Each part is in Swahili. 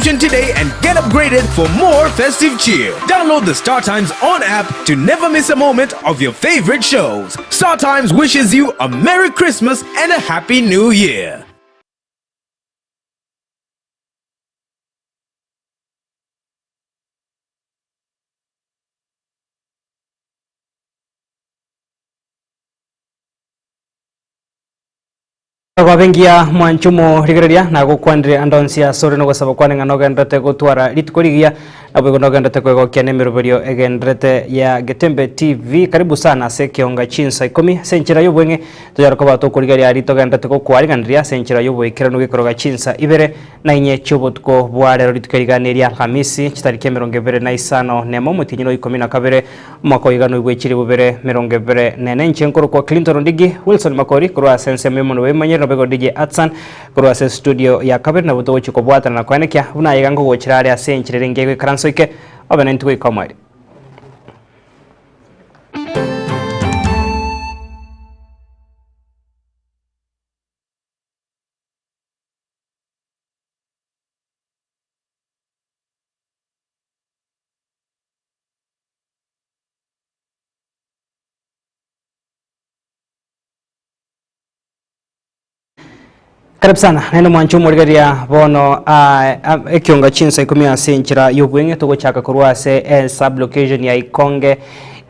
subscription today and get upgraded for more festive cheer. Download the Star Times On app to never miss a moment of your favorite shows. Star Times wishes you a Merry Christmas and a Happy New Year. Kwabengia mwanchumo rigereria na gukwandire andonsia sore no gusaba kwanenga no gendete gutwara litukurigia abwe no gendete kwego kene miruberio egendete ya Getembe TV. Karibu sana sekionga chinsa 10 senchira yobwenge tuyara ko bato kurigeria rito gendete ko kwariganria senchira yobwe kirano gikoroga chinsa ibere na inye chobotko bware litukuriganiria Hamisi chitarike 25 nemo mutinyiro 12 mwaka igano igwechiri bubere 24 nchenkoro kwa Clinton Ndigi Wilson Makori kurwa sense memo no manyero bego DJ Atsan kurwa se studio ya kabiri na buto chiko bwata na kwanekya buna yigango gochirare asenchire ngegwe karansoike obana ntwe ikomari. Karibu sana neno mwanchumo rigeria bono ekionga chinsa 10 senchira yobwenge tugochaka kurwase sub location ya Ikonge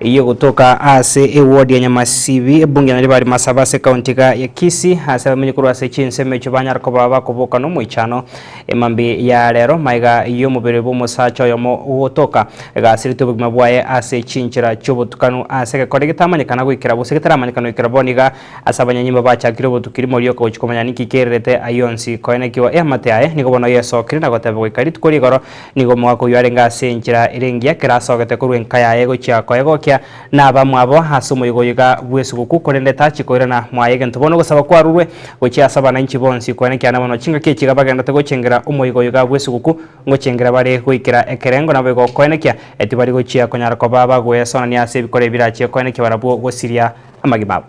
iyo kutoka ase ward ya Nyamasibi bunge na libari Masabase county ya Kisii asa menye kurwase chinse mecho banyarko baba kuboka no mwichano emambi ya lero maiga iyo mubere bomusacho yomo utoka gasiri tubugma bwaye ase chinchira chobotukanu ase kode gitamanyikana gwikira bose gitaramanyikana gwikira boniga asabanyanyimba bachakire botukiri muri yo kochikomanya nikikerete ayonsi koenekiwa emate aye nigo bono yeso kirina gotebe gwikari tukuri goro nigo mwako yarenga senchira irengia kirasogete kurwenka yaye gochya koego kya na bamwabo hasumo yigoyiga bwesuguku korendeta chikoirana mwayege ntubono gusaba kwarurwe gochya sabana inchi bonsi koenekia na bono chinga kichiga bagenda tegochengera umoyigoyiga bwesuguku ngochengera bare goikira ekerengo na bego koenekia etibari gochya konyara ko baba gwesona ni ase bikore birachi koenekia barabo gosiria amagibabo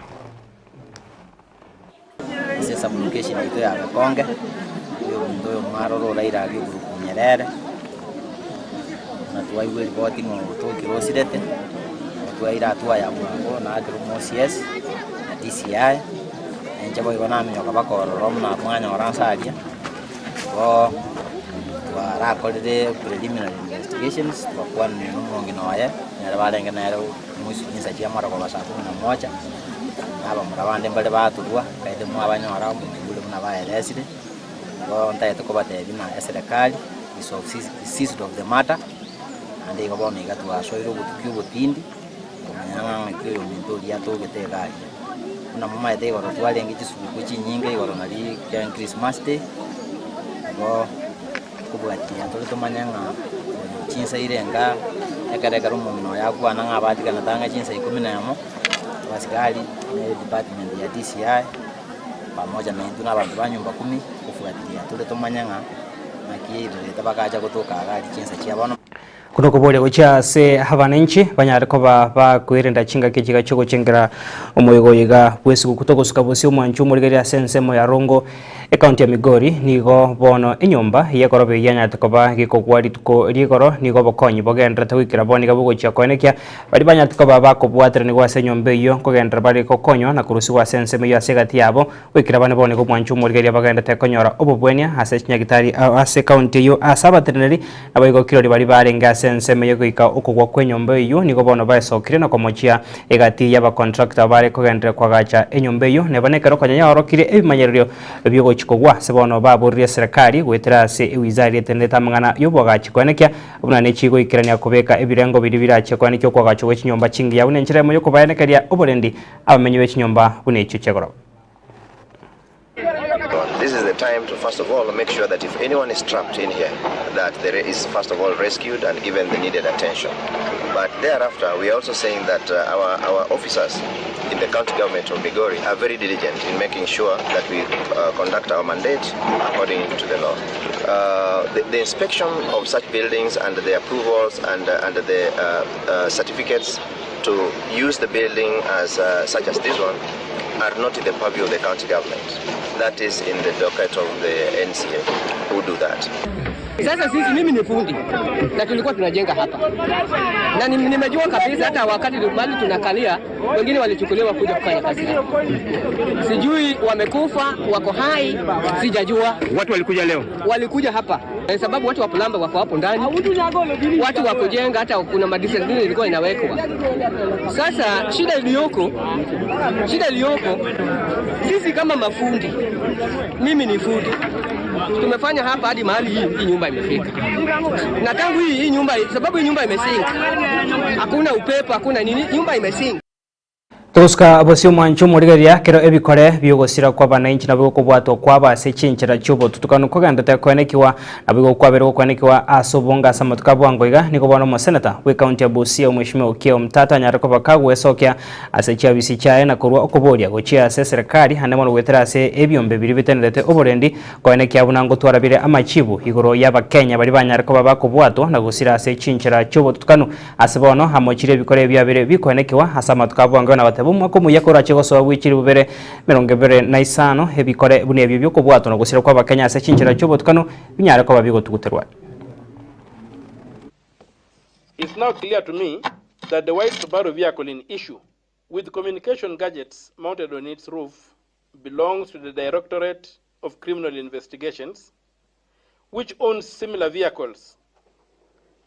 sasa communication ito ya Konge yo ndo maroro raira bi Nyerere na tuwaiwe ripoti ngo tokiro sidete tuwaira tuwa ya mwango na agro MCS na DCI njabo ibona myoka bakororo na mwanya oransaria bo wara kolide preliminary investigations kwa ni mungi noye na balenga na ero musi nyisa chia mara kwa sababu na moja aba murabande mbale baturwa kaide mu abanyora mu na baelesire bo ntaye to kobate bina serikali is of the matter and they go on igatu ashoiro butukyo butindi kumanyanga ngikyo mintori ya toge tegali kuna mama ete goro twalenge chisuku chinyinge goro nali ya Christmas day bo kubwati atole tomanyanga chinsa irenga ekareka rumunno yakwa nanga abatika natanga chinsa 11 wasikali department ya DCI pamoja na nduna abantu banyumba 10 kufuatilia atole tomanyanga nakiri tabakaja kutoka agali chinsa chiabono kuno kubole gocha se habanenchi banyariko ba kwirenda chinga kijiga cyo gucengera umuyogoyiga wese kutogosuka bosi umwanchu muri gari sense mo ya Rongo county ya Migori nigo bono inyumba yekorobe yanyatiko ba gikogwari tuko rigoro nigo bokonyi bogendra tawikira boni gabugo cha konekia bari banyatiko ba kubwatira nigo ase nyombe iyo kogendra bari kokonyo na kurusi wa sense mo yasegati yabo wikira bane boni go mwanchu muri gari bagenda tekonyora obobwenia ase chinyagitari ase county yo asabaterneri abayigo kirori bari barenga sense me yokuika ukugwa kwenyombe iyo nigo bono baesokire na komochia egati yaba contractor bare kogendra kwagacha enyombe iyo nebanekero kanyanya orokire ebimanyerero ebyo chikogwa sebono baburire serikali gwetera se wizari etendeta mangana yobwagachi kwenekia buna ne chigo ikirania kubeka ebirengo biri birache kwaniki kwagacho wechinyomba chingi ya unenchira moyo kubayenekeria oborendi abamenyi wechinyomba bune icho chegoro. This is the time to first of all make sure that if anyone is trapped in here, that there is first of all rescued and given the needed attention. But thereafter, we are also saying that our officers in the county government of Migori are very diligent in making sure that we conduct our mandate according to the law. The inspection of such buildings and the approvals and the certificates to use the building as such as this one are not in the purview of the county government. That is in the docket of the NCA who do that. Sasa sisi, mimi ni fundi na tulikuwa tunajenga hapa, na nimejua kabisa hata wakati bali tunakalia wengine walichukuliwa kuja kufanya kazi hapa. Sijui wamekufa wako hai, sijajua. Watu walikuja leo, walikuja hapa sababu watu wa plumber wako hapo ndani, watu wa kujenga, hata kuna madisel ilikuwa inawekwa. Sasa shida iliyoko sisi kama mafundi, mimi ni fundi, tumefanya hapa hadi mahali hii nyumba imefika. Na tangu hii nyumba, sababu hii nyumba imesinga, hakuna upepo, hakuna nini, nyumba imesinga. Tuska abosio mwanchu murigeria kero ebikore byogosira kwa bananchi nabo kubwato kwa base chinchira chubo tutukano kuganda kwenekiwa nabo kwabero kwenekiwa asobonga samatuka bwangoiga niko bono mo senator we county ya Busia Mheshimiwa Okiya Omtata nyarako bakagu esokya asechia bisichae na kurwa okuboria gochia serikali hanemono gweterase ebyombe biri bitenderete oborendi kwenekiya bunango twarabire amachibu igoro yaba Kenya bali banyarako babakubwato na gusira ase chinchira chubo tutukano asebono hamochire bikore byabire bikwenekiwa asamatuka bwango na bumwako muyakora chigoso wikiri bubere 25 hebikore bune ebyo byokubwato no gusira kwa bakenya ase chinchira cyobo tukano binyare ko babigo tuguterwa. It's now clear to me that the white Subaru vehicle in issue with communication gadgets mounted on its roof belongs to the Directorate of Criminal Investigations, which owns similar vehicles,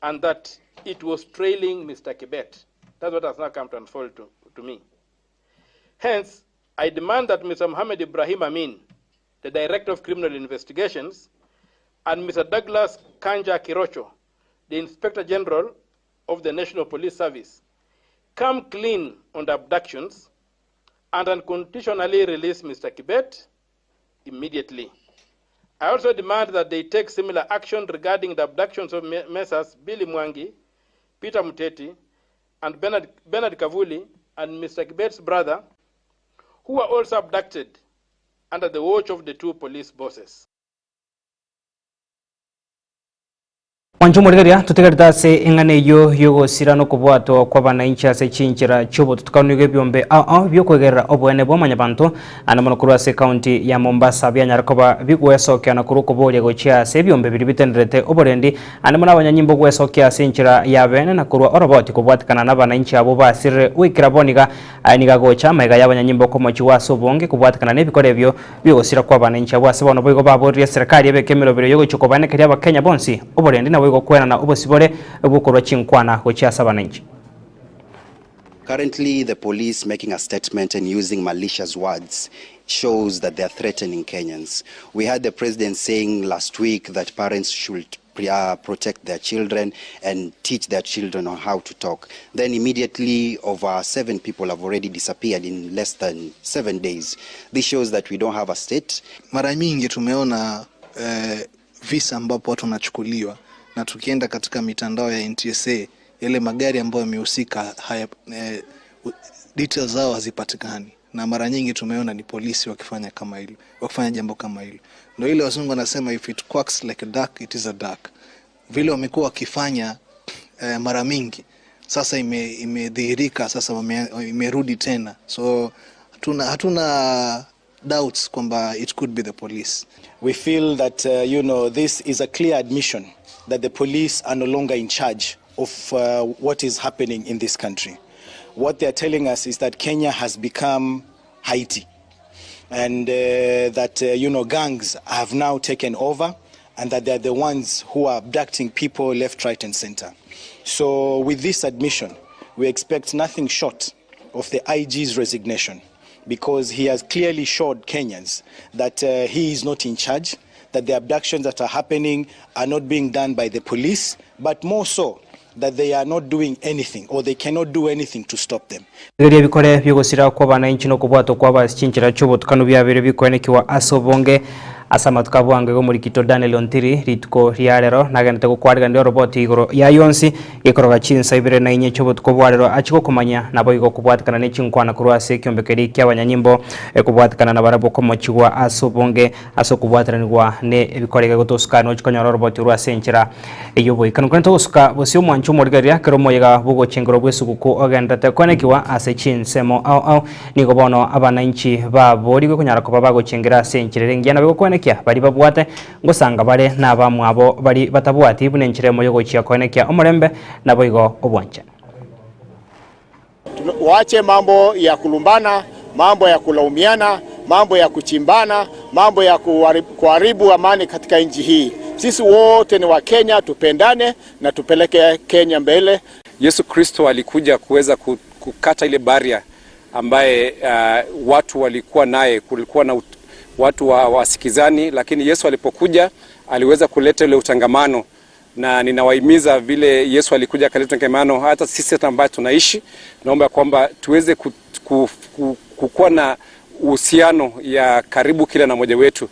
and that it was trailing Mr. Kibet. That's what has now come to unfold to me. Hence, I demand that Mr. Mohamed Ibrahim Amin, the Director of Criminal Investigations, and Mr. Douglas Kanja Kirocho, the Inspector General of the National Police Service, come clean on the abductions and unconditionally release Mr. Kibet immediately. I also demand that they take similar action regarding the abductions of Messrs. Billy Mwangi, Peter Muteti, and Bernard Kavuli, and Mr. Kibet's brother, who were also abducted under the watch of the two police bosses. Wanchu murigeria tutegerita se ingane yo sirano kubwato kwa bananchi ase chinchira chubo tukanige byombe byokwegerera obwene bw'amanyabantu anamono kurwa se county ya Mombasa byanyarkoba bigwesokya na kuruko bolya gochya se byombe biri bitenderete oborendi anamono abanyanyimbo gwesokya chinchira ya bene na kurwa oroboti kubwatikana na bananchi abo basire wikira boniga aniga gocha mega y'abanyanyimbo ko mochi waso bonge kubwatikana nebikore byo byogosira kwa bananchi abo asebono boigo baborya serikali ebekemero biro yogo chukobane kali abakenya bonsi oborendi na Currently, the police making a statement and using malicious words shows that they are threatening Kenyans. We had the president saying last week that parents should protect their children and teach their children on how to talk. Then immediately over 7 people have already disappeared in less than 7 days. This shows that we don't have a state. Mara nyingi tumeona visa ambapo watu wanachukuliwa na tukienda katika mitandao ya NTSA yale magari ambayo yamehusika details zao hazipatikani, na mara nyingi tumeona ni polisi wakifanya kama hilo, wakifanya jambo kama hilo. Ndio ile wazungu wanasema if it quacks like a duck it is a duck. Vile wamekuwa wakifanya mara mingi sasa imedhihirika, sasa imerudi tena, so hatuna doubts kwamba it could be the police. We feel that this is a clear admission that the police are no longer in charge of what is happening in this country. What they are telling us is that Kenya has become Haiti, and that gangs have now taken over, and that they are the ones who are abducting people left, right, and center. So with this admission, we expect nothing short of the IG's resignation, because he has clearly showed Kenyans that he is not in charge, that the abductions that are happening are not being done by the police, but more so that they are not doing anything, or they cannot do anything to stop them. Bikore byogosira kwa bananchi no kubwato kwa basichinchira chubo tukano byabere bikwenekiwa asobonge asama tukabwange go muri kito Daniel Ontiri ritko riarero nagende gukwarira ndi roboti igoro ya yonsi ikoroga chinsa ibere na inye chubo tukobwarero achiko kumanya nabo igo kubwatikana ne chinkwana kurwase kyombekeri kyabanyanyimbo kubwatikana na barabo ko mochigwa asobonge asokubwatiranirwa ne ibikorega gotosuka no chikonyoro roboti rwase nchira eyobo ikano kwento usuka bosio mwanchu morigaria keromo yega bugo chingoro bwesukuko ogenda tekwenekiwa ase chinsemo nigo bono abananchi babori go kunyara ko bago chingira senchire ngiana bego koenekia bari babwate ngosanga bare nabamwabo bari batabwati bune nchiremo yo gochia koenekia omorembe nabo igo obwanje. Waache mambo ya kulumbana, mambo ya kulaumiana, mambo ya kuchimbana, mambo ya kuharibu amani katika nchi hii. Sisi wote ni wa Kenya, tupendane na tupeleke Kenya mbele. Yesu Kristo alikuja kuweza kukata ile baria ambaye watu walikuwa naye. Kulikuwa na watu wasikizani, lakini Yesu alipokuja aliweza kuleta ile utangamano, na ninawahimiza vile Yesu alikuja kaleta utangamano hata sisi ambao tunaishi. Naomba kwamba tuweze kukuwa na uhusiano ya karibu kila na mmoja wetu.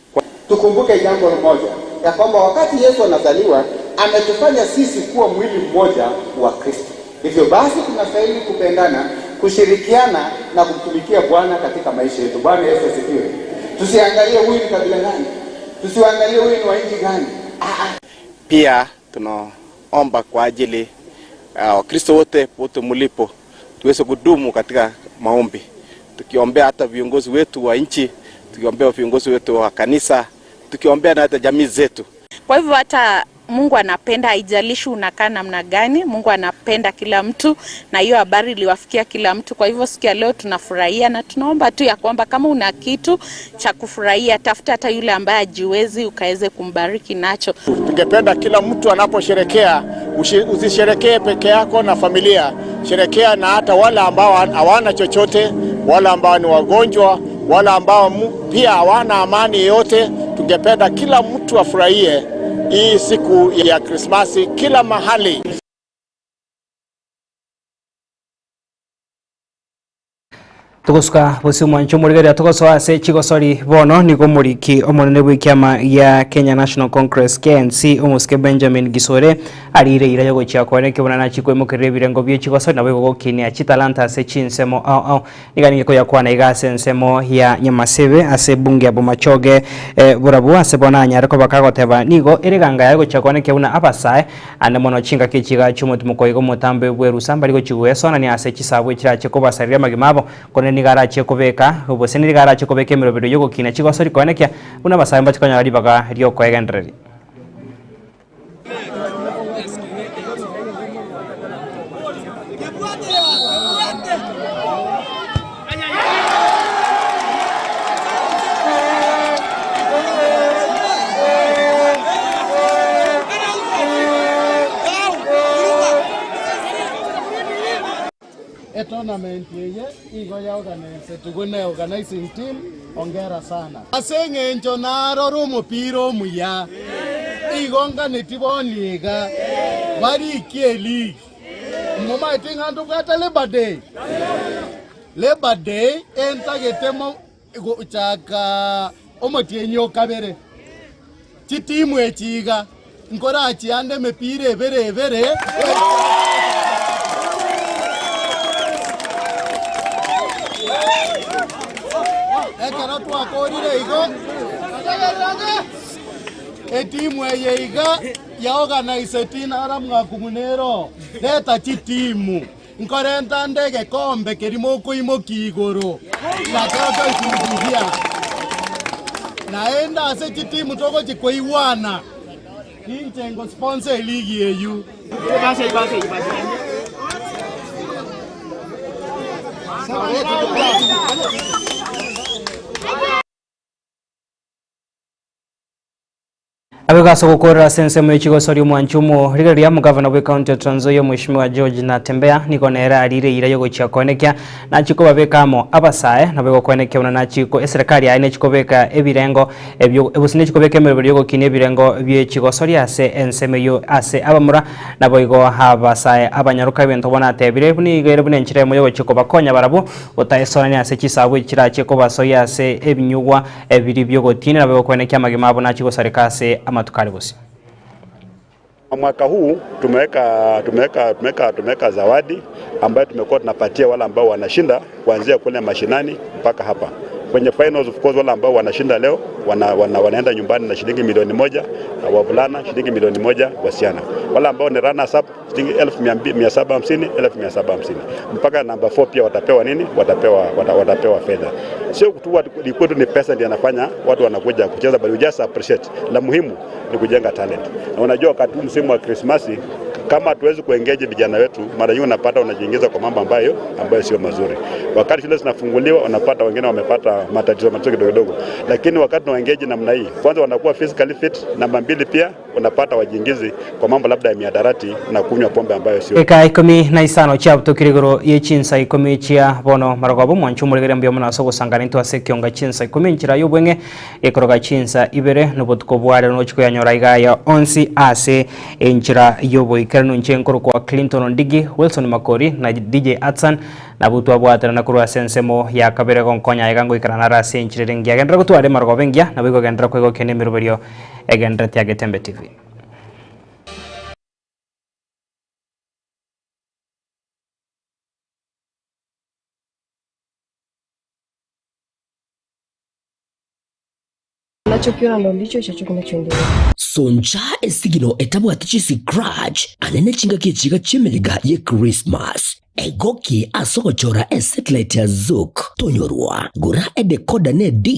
Tukumbuke jambo moja, ya kwamba wakati Yesu anazaliwa ametufanya sisi kuwa mwili mmoja wa Kristo. Hivyo basi tunastahili kupendana, kushirikiana na kumtumikia Bwana katika maisha yetu. Bwana Yesu asifiwe. Tusiangalie huyu ni kabila gani, tusiangalie huyu ni wa nchi gani. Pia tunaomba kwa ajili Wakristo wote mlipo tuweze kudumu katika maombi, tukiombea hata viongozi wetu wa nchi, tukiombea viongozi wetu wa kanisa, tukiombea na hata jamii zetu. Kwa hivyo hata Mungu anapenda, haijalishi unakaa namna gani, Mungu anapenda kila mtu na hiyo habari iliwafikia kila mtu. Kwa hivyo siku ya leo tunafurahia na tunaomba tu ya kwamba kama una kitu cha kufurahia, tafuta hata yule ambaye hajiwezi ukaweze kumbariki nacho. Tungependa kila mtu anaposherekea, usisherekee peke yako na familia, sherekea na hata wale ambao hawana chochote, wale ambao ni wagonjwa, wale ambao pia hawana amani yote. Tungependa kila mtu afurahie hii siku ya Krismasi kila mahali. Tugosuka busimu ancho murigeria tugoso ase chigosori bono niko muriki omonene bw'ikyama ya Kenya National Congress KNC omuske Benjamin Gisore arire ira yogo chiakoneke bonana chikwemukirire birengo bye chigosori nabo gokinia chitalanta ase chinsemo niganike ko yakwana igase nsemo ya Nyamasebe ase bunge abomachoge burabu ase bonanya reko bakagoteba nigo ereganga yago chiakoneke una abasae ande mono chinga kichiga chumutumuko igo mutambe bwerusamba rigo chigwesona ni ase chisabwe kirache ko basarira magimabo kone nigarache kubeka ubose nigarache kubeka emirobero yogo kina chigosori konekia una basamba chikonya bari baga ryo kwegendereri. Tournament yeye igo ya organizing team ongera sana asenge njo naroro umupira omuya igonga netiboniga bari kieli moma itinga ndugata Labor Day entagetemo chaka omotienyo kabere chitimu echiga nkora chiande mepire bere ekaratu akorire igo etimu eyeiga ya organize tina aramwakumunero leta chitimu nkorenta ndege kombe kerimo kuimoki igoro nakato ikunguhia naenda ase chitimu toko chikoiwana nintengo sponsor ligi yeyu base Abega gukora sensemo y'ikigosori mwanchumo rigeria mugavana wa county ya Trans Nzoia Mheshimiwa George Natembeya niko nera arire ira yogo chia konekya na chiko babekamo abasae na bego konekya una na chiko serikali aine chiko beka ebirengo ebyo ebusine chiko beka emerero yogo kine ebirengo bye chigosori ase enseme yo ase abamura na boigo abasae abanyaruka bento bona tebire buni igere bune nchire mo yogo chiko bakonya barabu utaesorani ase chisabu chira chiko basoya ase ebinyugwa ebiri byogo tine na bego konekya magima abo na chiko sarikase matukaribusi. Mwaka huu tumeweka zawadi ambayo tumekuwa tunapatia wale ambao wanashinda kuanzia kule mashinani mpaka hapa. Kwenye finals of course wale ambao wanashinda leo wanaenda nyumbani na shilingi milioni 1 wavulana, shilingi milioni 1 wasichana. wale ambao ni runners up shilingi 1750, 1750. Mpaka number 4 pia watapewa nini? Watapewa fedha. Sio kutua ikuwa ni pesa ndio anafanya watu wanakuja kucheza, but you just appreciate. La muhimu ni kujenga talent. Na unajua wakati msimu wa Christmas kama tuwezi kuengage vijana wetu, mara nyingi unapata unajiingiza kwa mambo ambayo sio mazuri. Wakati shule zinafunguliwa unapata wengine wamepata matatizo kidogo. Lakini wakati tunaengage namna hii, kwanza wanakuwa physically fit, namba 2 pia unapata wajiingizi kwa mambo labda ya miadarati na kunywa pombe ambayo sio. Eka ikomi na isano cha butokirigoro yechinsa ikomi chia bono marogobo mwanchu muregere mbyo muna sogo sanganito ase kyonga chinsa ikomi nchira yobwenge ekoroga chinsa ibere nobutko bware no chiko yanyora igaya onsi ase enchira yobo ikerno nchenkoro kwa Clinton Ndigi, Wilson Makori na DJ Atsan na butwa bwatera na kurwa sensemo ya kabere gonkonya igango ikarana rase enchire ngia gendra gutware marogobo ngia na bigo gendra kwego kene miruberio egendra tiage Tembe TV. Nachokiona ndo ndicho kinachoendelea. Soncha esigino etabwatichi scratch anene chinga kichiga chimeliga ye Christmas. Egoki asogochora e satellite ya Zook tonyorwa gura e decoder ne di